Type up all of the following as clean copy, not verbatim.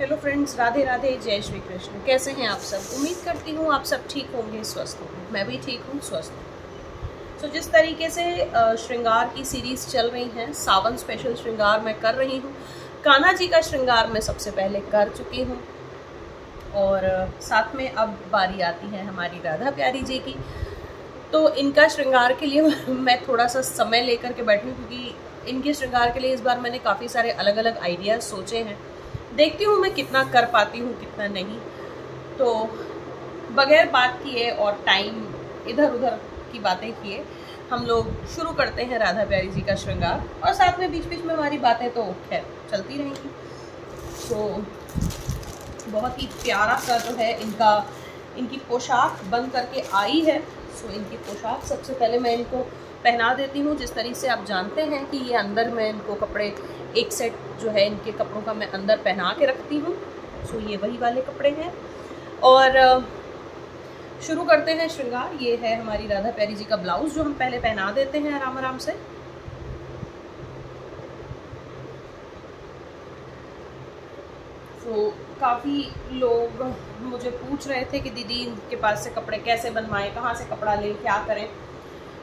Hello friends, Radhe Radhe, जय श्री कृष्ण। कैसे हैं आप सब? उम्मीद करती हूँ आप सब ठीक होंगे, स्वस्थ होंगे। मैं भी ठीक हूँ, स्वस्थ हूँ। तो जिस तरीके से श्रृंगार की सीरीज़ चल रही हैं, सावन स्पेशल श्रृंगार मैं कर रही हूँ। कान्हा जी का श्रृंगार मैं सबसे पहले कर चुकी हूँ और साथ में अब बारी आती है हमारी राधा प्यारी जी की। तो इनका श्रृंगार के लिए मैं थोड़ा सा समय लेकर के बैठी हूँ, क्योंकि इनके श्रृंगार के लिए इस बार मैंने काफ़ी सारे अलग अलग आइडियाज़ सोचे हैं। देखती हूँ मैं कितना कर पाती हूँ, कितना नहीं। तो बगैर बात किए और टाइम इधर उधर की बातें किए हम लोग शुरू करते हैं राधा प्यारी जी का श्रृंगार। और साथ में बीच बीच में हमारी बातें तो खैर चलती रहेंगी। तो बहुत ही प्यारा सा जो है इनकी पोशाक बन करके आई है। सो इनकी पोशाक सबसे पहले मैं इनको पहना देती हूँ। जिस तरीके से आप जानते हैं कि ये अंदर मैं इनको कपड़े, एक सेट जो है इनके कपड़ों का मैं अंदर पहना के रखती हूँ। सो ये वही वाले कपड़े हैं और शुरू करते हैं श्रृंगार। ये है हमारी राधा प्यारी जी का ब्लाउज जो हम पहले पहना देते हैं आराम आराम से। तो काफ़ी लोग मुझे पूछ रहे थे कि दीदी इनके पास से कपड़े कैसे बनवाएं, कहाँ से कपड़ा लें, क्या करें।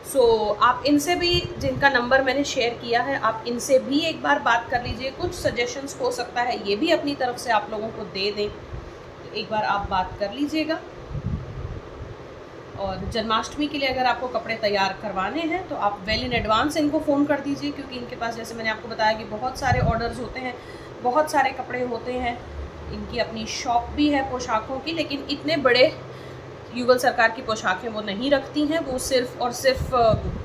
सो आप इनसे भी, जिनका नंबर मैंने शेयर किया है, आप इनसे भी एक बार बात कर लीजिए। कुछ सजेशंस हो सकता है ये भी अपनी तरफ से आप लोगों को दे दें, तो एक बार आप बात कर लीजिएगा। और जन्माष्टमी के लिए अगर आपको कपड़े तैयार करवाने हैं तो आप वेल इन एडवांस इनको फ़ोन कर दीजिए, क्योंकि इनके पास, जैसे मैंने आपको बताया, कि बहुत सारे ऑर्डर्स होते हैं, बहुत सारे कपड़े होते हैं। इनकी अपनी शॉप भी है पोशाकों की, लेकिन इतने बड़े युगल सरकार की पोशाकें वो नहीं रखती हैं। वो सिर्फ और सिर्फ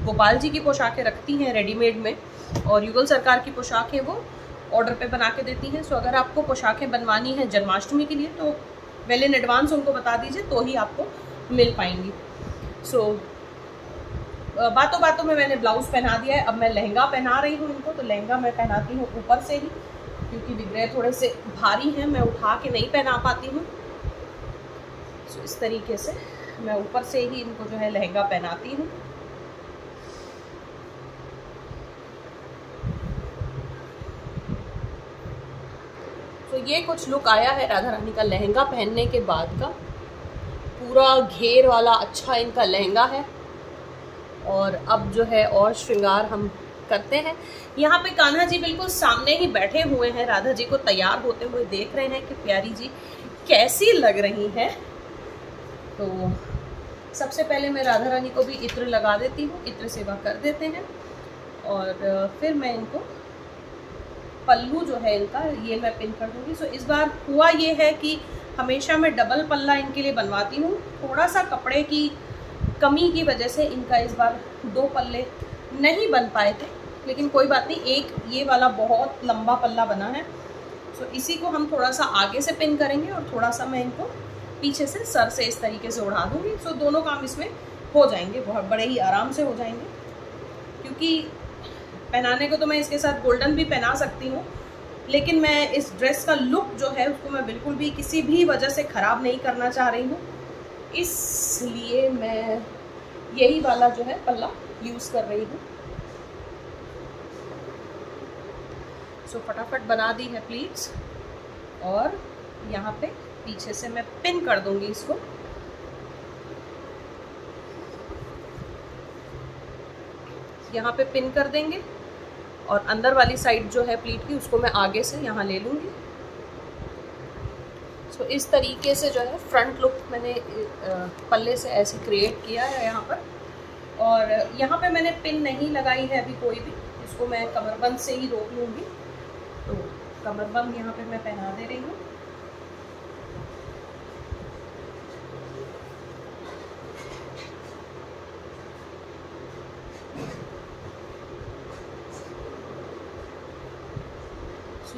गोपाल जी की पोशाकें रखती हैं रेडीमेड में, और युगल सरकार की पोशाकें वो ऑर्डर पे बना के देती हैं। सो अगर आपको पोशाकें बनवानी हैं जन्माष्टमी के लिए तो वेल इन एडवांस उनको बता दीजिए, तो ही आपको मिल पाएंगी। सो बातों बातों में मैंने ब्लाउज़ पहना दिया है। अब मैं लहंगा पहना रही हूँ इनको। तो लहंगा मैं पहनाती हूँ ऊपर से ही, क्योंकि विग्रह थोड़े से भारी हैं, मैं उठा के नहीं पहना पाती हूँ। सो इस तरीके से मैं ऊपर से ही इनको जो है लहंगा पहनाती हूँ। तो ये कुछ लुक आया है राधा रानी का लहंगा पहनने के बाद का। पूरा घेर वाला अच्छा इनका लहंगा है। और अब जो है और श्रृंगार हम करते हैं। यहाँ पे कान्हा जी बिल्कुल सामने ही बैठे हुए हैं, राधा जी को तैयार होते हुए देख रहे हैं कि प्यारी जी कैसी लग रही हैं। तो सबसे पहले मैं राधा रानी को भी इत्र लगा देती हूँ, इत्र सेवा कर देते हैं। और फिर मैं इनको पल्लू जो है इनका, ये मैं पिन कर दूँगी। सो इस बार हुआ ये है कि हमेशा मैं डबल पल्ला इनके लिए बनवाती हूँ। थोड़ा सा कपड़े की कमी की वजह से इनका इस बार 2 पल्ले नहीं बन पाए थे, लेकिन कोई बात नहीं। एक ये वाला बहुत लंबा पल्ला बना है। सो इसी को हम थोड़ा सा आगे से पिन करेंगे और थोड़ा सा मैं इनको पीछे से सर से इस तरीके से उड़ा दूँगी। सो दोनों काम इसमें हो जाएंगे, बहुत बड़े ही आराम से हो जाएंगे। क्योंकि पहनाने को तो मैं इसके साथ गोल्डन भी पहना सकती हूँ, लेकिन मैं इस ड्रेस का लुक जो है उसको मैं बिल्कुल भी किसी भी वजह से ख़राब नहीं करना चाह रही हूँ। इसलिए मैं यही वाला जो है पल्ला यूज़ कर रही हूँ। सो फटाफट बना दी है प्लीट्स, और यहाँ पे पीछे से मैं पिन कर दूंगी इसको। यहाँ पे पिन कर देंगे और अंदर वाली साइड जो है प्लीट की, उसको मैं आगे से यहाँ ले लूँगी। सो इस तरीके से जो है फ्रंट लुक मैंने पल्ले से ऐसे क्रिएट किया है यहाँ पर। और यहाँ पे मैंने पिन नहीं लगाई है अभी कोई भी, इसको मैं कमरबंद से ही रोक लूँगी। तो कमरबंद यहाँ पे मैं पहना दे रही हूँ।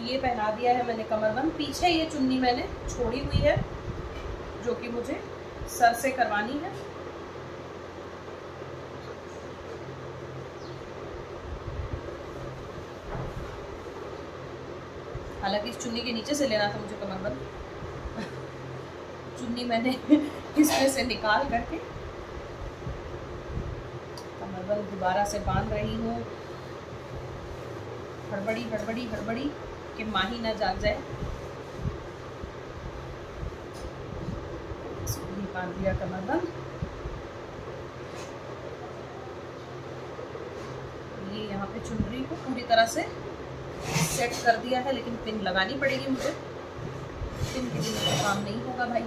ये पहना दिया है मैंने कमरबंद। पीछे ये चुन्नी मैंने छोड़ी हुई है जो कि मुझे सर से करवानी है। हालांकि इस चुन्नी के नीचे से लेना था मुझे कमरबंद। चुन्नी मैंने इसमें से निकाल करके कमरबंद दोबारा से बांध रही हूँ। हड़बड़ी हड़बड़ी हड़बड़ी कि माही ना जाग जाए। कान दिया करना बंद। ये यहाँ पे चुनरी को पूरी तरह से सेट कर दिया है, लेकिन पिन लगानी पड़ेगी मुझे, पिन के बिना काम नहीं होगा भाई।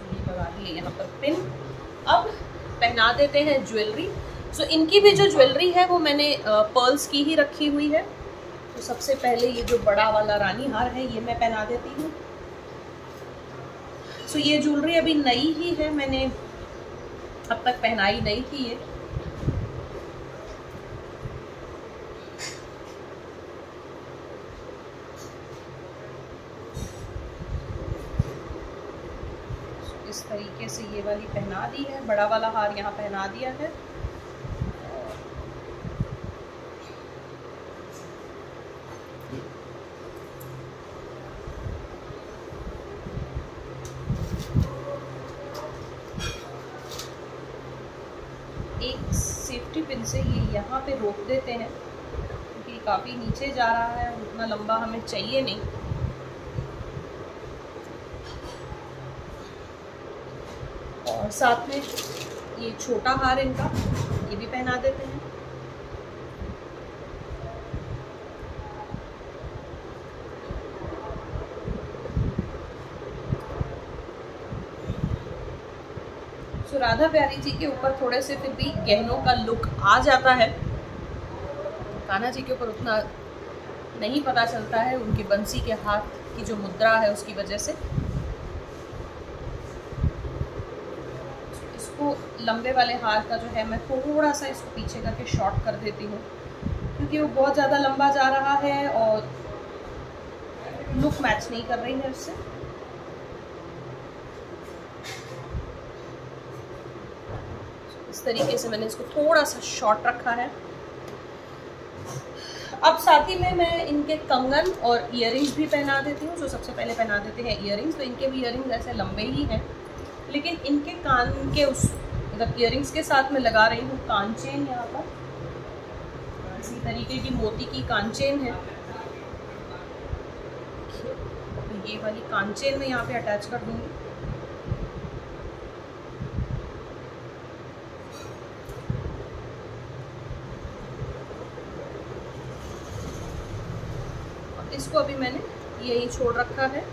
ये लगा दिए यहाँ पर पिन। अब पहना देते हैं ज्वेलरी। सो इनकी भी जो ज्वेलरी है वो मैंने पर्ल्स की ही रखी हुई है। तो सबसे पहले ये जो बड़ा वाला रानी हार है ये मैं पहना देती हूँ। सो ये ज्वेलरी अभी नई ही है, मैंने अब तक पहनाई नहीं थी ये। इस तरीके से ये वाली पहना दी है, बड़ा वाला हार यहाँ पहना दिया है। एक सेफ्टी पिन से ये यहाँ पे रोक देते हैं क्योंकि काफ़ी नीचे जा रहा है, उतना लंबा हमें चाहिए नहीं। और साथ में ये छोटा हार इनका ये भी पहना देते हैं। सो राधा प्यारी जी के ऊपर थोड़े से फिर भी गहनों का लुक आ जाता है। कान्हा जी के ऊपर उतना नहीं पता चलता है, उनकी बंसी के हाथ की जो मुद्रा है उसकी वजह से। लंबे वाले हार का जो है मैं थोड़ा सा इसको पीछे करके शॉर्ट कर देती हूँ क्योंकि वो बहुत ज़्यादा लंबा जा रहा है और लुक मैच नहीं कर रही है उससे। इस तरीके से मैंने इसको थोड़ा सा शॉर्ट रखा है। अब साथ ही में मैं इनके कंगन और इयररिंग्स भी पहना देती हूँ। जो सबसे पहले पहना देते हैं इयररिंग्स। तो इनके भी इयररिंग्स ऐसे लंबे ही हैं, लेकिन इनके कान के उस मतलब इयररिंग्स के साथ मैं लगा रही हूँ कान चेन। यहाँ पर इसी तरीके की मोती की कान चेन है। तो ये वाली कान चेन मैं यहाँ पे अटैच कर दूंगी। और इसको अभी मैंने यही छोड़ रखा है।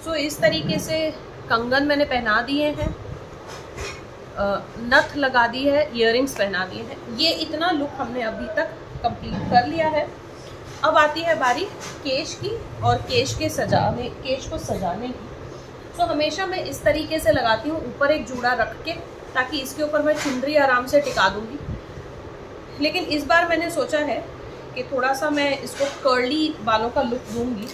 तो इस तरीके से कंगन मैंने पहना दिए हैं, नथ लगा दी है, इयररिंग्स पहना दिए हैं। ये इतना लुक हमने अभी तक कंप्लीट कर लिया है। अब आती है बारी केश की और केश को सजाने की। तो हमेशा मैं इस तरीके से लगाती हूँ, ऊपर एक जूड़ा रख के, ताकि इसके ऊपर मैं चुनरी आराम से टिका दूंगी। लेकिन इस बार मैंने सोचा है कि थोड़ा सा मैं इसको कर्ली बालों का लुक दूंगी,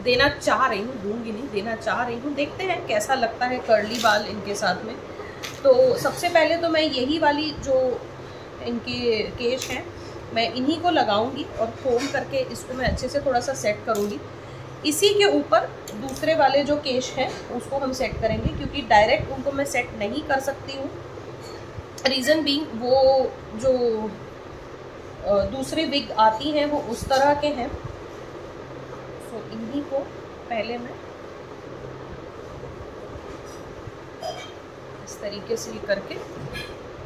देना चाह रही हूँ, दूंगी नहीं, देना चाह रही हूँ। देखते हैं कैसा लगता है कर्ली बाल इनके साथ में। तो सबसे पहले तो मैं यही वाली जो इनके केश हैं मैं इन्हीं को लगाऊंगी और कोम करके इसको मैं अच्छे से थोड़ा सा सेट करूँगी। इसी के ऊपर दूसरे वाले जो केश हैं उसको हम सेट करेंगे, क्योंकि डायरेक्ट उनको मैं सेट नहीं कर सकती हूँ। रीज़न बीइंग वो जो दूसरी विग आती हैं वो उस तरह के हैं। तो इन्हीं को पहले मैं इस तरीके से करके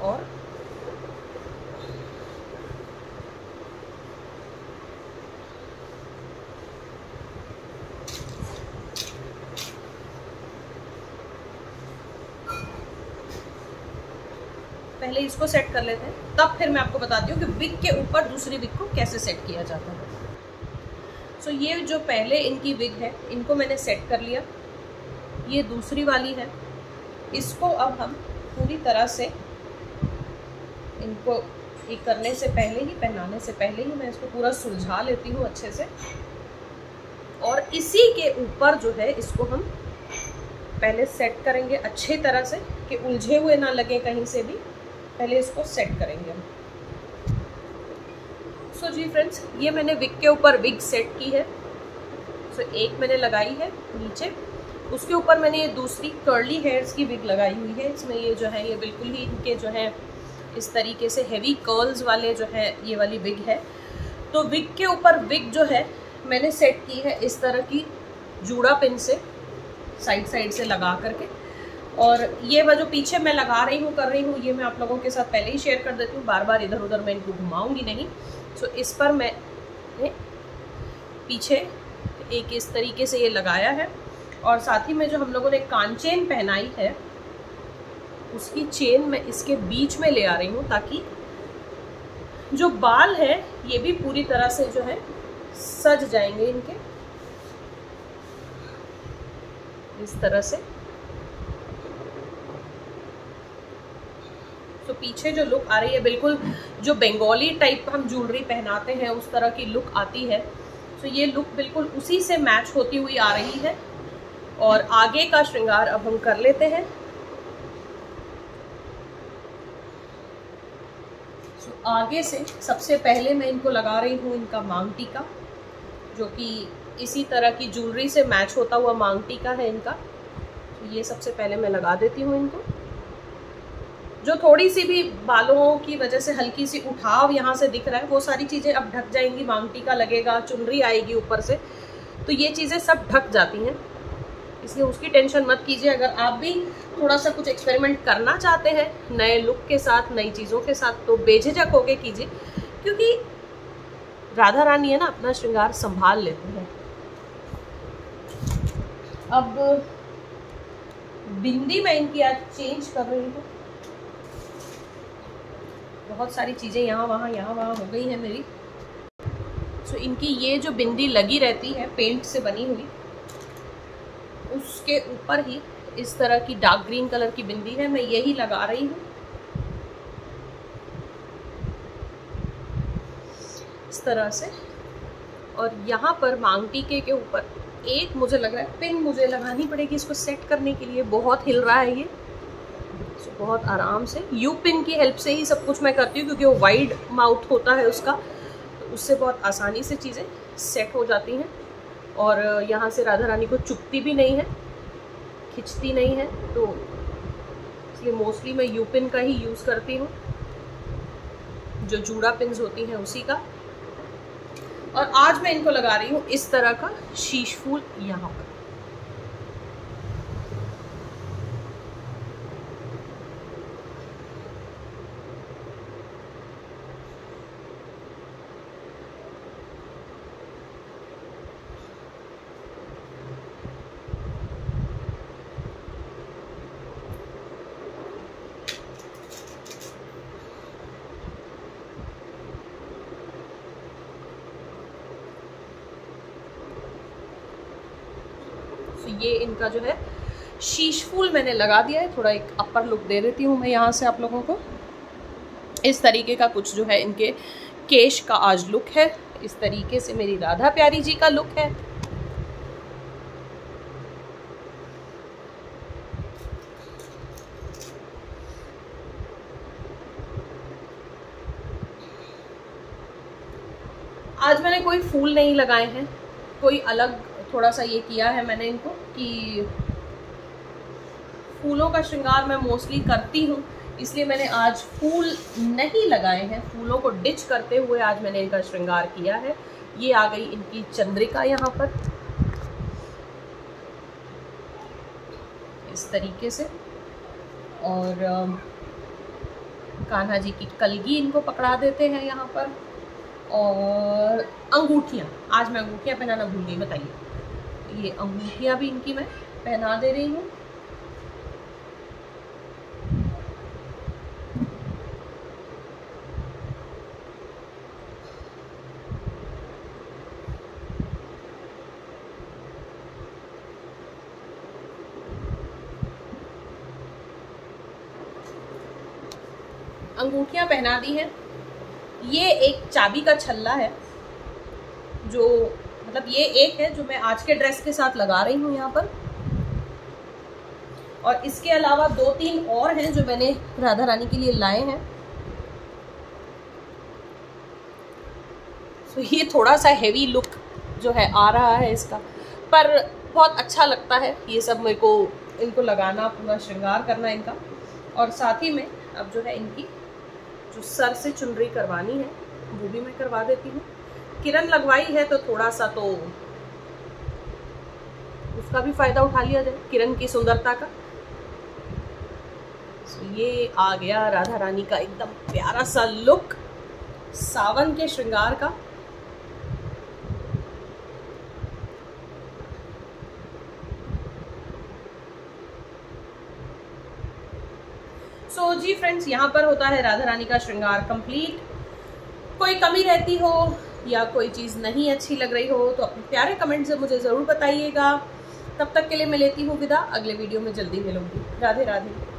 और पहले इसको सेट कर लेते हैं, तब फिर मैं आपको बताती हूँ कि विग के ऊपर दूसरी विग को कैसे सेट किया जाता है। सो ये जो पहले इनकी विग है इनको मैंने सेट कर लिया। ये दूसरी वाली है, इसको अब हम पूरी तरह से इनको ये करने से पहले ही, पहनाने से पहले ही मैं इसको पूरा सुलझा लेती हूँ अच्छे से। और इसी के ऊपर जो है इसको हम पहले सेट करेंगे अच्छे तरह से कि उलझे हुए ना लगे कहीं से भी। पहले इसको सेट करेंगे हम। सो जी फ्रेंड्स, ये मैंने विग के ऊपर विग सेट की है। सो एक मैंने लगाई है नीचे, उसके ऊपर मैंने ये दूसरी कर्ली हेयर्स की विग लगाई हुई है। इसमें ये जो है ये बिल्कुल ही इनके जो है इस तरीके से हेवी कर्ल्स वाले जो है ये वाली विग है। तो विग के ऊपर विग जो है मैंने सेट की है इस तरह की जूड़ा पिन से साइड साइड से लगा करके। और ये वह जो पीछे मैं लगा रही हूँ कर रही हूँ ये मैं आप लोगों के साथ पहले ही शेयर कर देती हूँ, बार बार इधर उधर मैं इनको घुमाऊंगी नहीं। सो इस पर मैं पीछे एक इस तरीके से ये लगाया है और साथ ही में जो हम लोगों ने कान चेन पहनाई है उसकी चेन मैं इसके बीच में ले आ रही हूँ ताकि जो बाल है ये भी पूरी तरह से जो है सज जाएंगे इनके इस तरह से। तो पीछे जो लुक आ रही है बिल्कुल जो बंगाली टाइप हम ज्वेलरी पहनाते हैं उस तरह की लुक आती है। तो ये लुक बिल्कुल उसी से मैच होती हुई आ रही है। और आगे का श्रृंगार अब हम कर लेते हैं। तो आगे से सबसे पहले मैं इनको लगा रही हूँ इनका मांग टीका, जो कि इसी तरह की ज्वेलरी से मैच होता हुआ मांग टीका है इनका। तो ये सबसे पहले मैं लगा देती हूँ इनको। जो थोड़ी सी भी बालों की वजह से हल्की सी उठाव यहाँ से दिख रहा है वो सारी चीज़ें अब ढक जाएंगी। मांग टीका लगेगा, चुनरी आएगी ऊपर से, तो ये चीज़ें सब ढक जाती हैं, इसलिए उसकी टेंशन मत कीजिए। अगर आप भी थोड़ा सा कुछ एक्सपेरिमेंट करना चाहते हैं नए लुक के साथ, नई चीज़ों के साथ, तो बेझिझक होके कीजिए, क्योंकि राधा रानी है ना अपना श्रृंगार संभाल लेते हैं। अब बिंदी मैं इनकी आज चेंज कर रही हूँ। बहुत सारी चीज़ें यहाँ वहाँ हो गई है मेरी। सो इनकी ये जो बिंदी लगी रहती है पेंट से बनी हुई, उसके ऊपर ही इस तरह की डार्क ग्रीन कलर की बिंदी है, मैं यही लगा रही हूँ इस तरह से। और यहाँ पर मांग टीके के ऊपर एक मुझे लग रहा है पिन मुझे लगानी पड़ेगी इसको सेट करने के लिए। बहुत हिल रहा है ये, बहुत आराम से यू पिन की हेल्प से ही सब कुछ मैं करती हूँ, क्योंकि वो वाइड माउथ होता है उसका, तो उससे बहुत आसानी से चीज़ें सेट हो जाती हैं। और यहाँ से राधा रानी को चुभती भी नहीं है, खिंचती नहीं है, तो इसलिए मोस्टली मैं यू पिन का ही यूज़ करती हूँ, जो जूड़ा पिन्स होती हैं उसी का। और आज मैं इनको लगा रही हूँ इस तरह का शीश फूल यहाँ पर। तो ये इनका जो है शीश फूल मैंने लगा दिया है। थोड़ा एक अपर लुक दे देती हूँ मैं यहाँ से आप लोगों को। इस तरीके का कुछ जो है इनके केश का आज लुक है। इस तरीके से मेरी राधा प्यारी जी का लुक है। आज मैंने कोई फूल नहीं लगाए हैं, कोई अलग थोड़ा सा ये किया है मैंने इनको कि फूलों का श्रृंगार मैं मोस्टली करती हूँ, इसलिए मैंने आज फूल नहीं लगाए हैं। फूलों को डिच करते हुए आज मैंने इनका श्रृंगार किया है। ये आ गई इनकी चंद्रिका यहाँ पर इस तरीके से, और कान्हा जी की कलगी इनको पकड़ा देते हैं यहाँ पर। और अंगूठियाँ, आज मैं अंगूठियाँ पहनाना भूल गई, बताइए। ये अंगूठियाँ भी इनकी मैं पहना दे रही हूँ। अंगूठियाँ पहना दी हैं। ये एक चाबी का छल्ला है, जो मतलब ये एक है जो मैं आज के ड्रेस के साथ लगा रही हूँ यहाँ पर, और इसके अलावा 2-3 और हैं जो मैंने राधा रानी के लिए लाए हैं। तो ये थोड़ा सा हेवी लुक जो है आ रहा है इसका, पर बहुत अच्छा लगता है ये सब मेरे को, इनको लगाना, पूरा श्रृंगार करना इनका। और साथ ही में अब जो है इनकी जो सर से चुनरी करवानी है वो भी मैं करवा देती हूँ। किरण लगवाई है तो थोड़ा सा तो उसका भी फायदा उठा लिया जाए, किरण की सुंदरता का। ये आ गया राधा रानी का एकदम प्यारा सा लुक सावन के श्रृंगार का। सो जी फ्रेंड्स, यहाँ पर होता है राधा रानी का श्रृंगार कंप्लीट। कोई कमी रहती हो या कोई चीज़ नहीं अच्छी लग रही हो तो अपने प्यारे कमेंट से मुझे ज़रूर बताइएगा। तब तक के लिए मैं लेती हूँ विदा, अगले वीडियो में जल्दी मिलूंगी। राधे राधे।